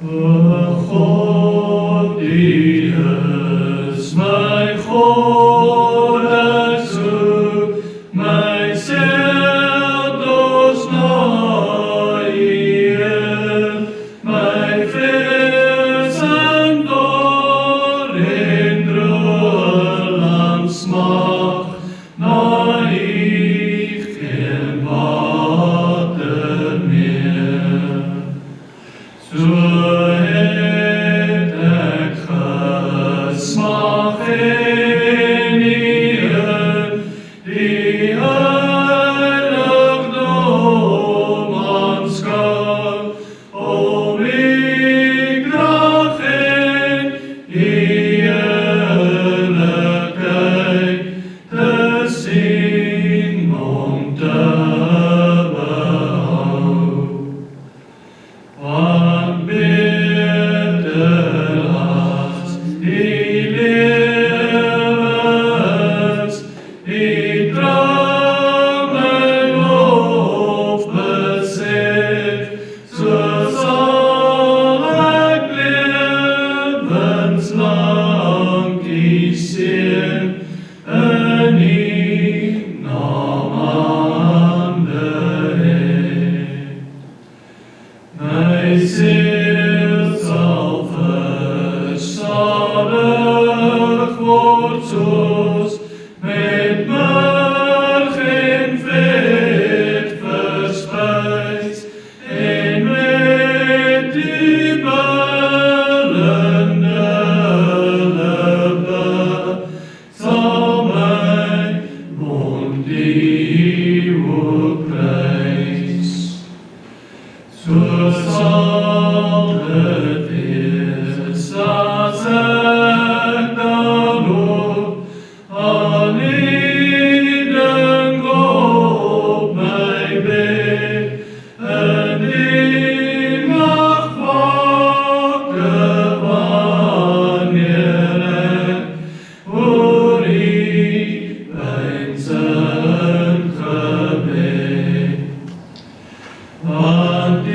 God, die is my God, ek soek myself los na Heer, my vers en dor en droë land smag na U geen water meer. So het ek gesmag en eer die heiligdom aanskou, om U krag en heerlikheid te sien om te behou. Want beter as die lewens, die trouw my lof besef, so sal ek lewenslang U seën in U naam hande hê. My siel sal versadig word soos met murg en vet verspys, en met die bullende lippe sal my mond U ook prys. So sal dit wees as ek dan ook aan U dink op my bed, in die nag wakker wanneer ek oor U pyns in gebed. Want U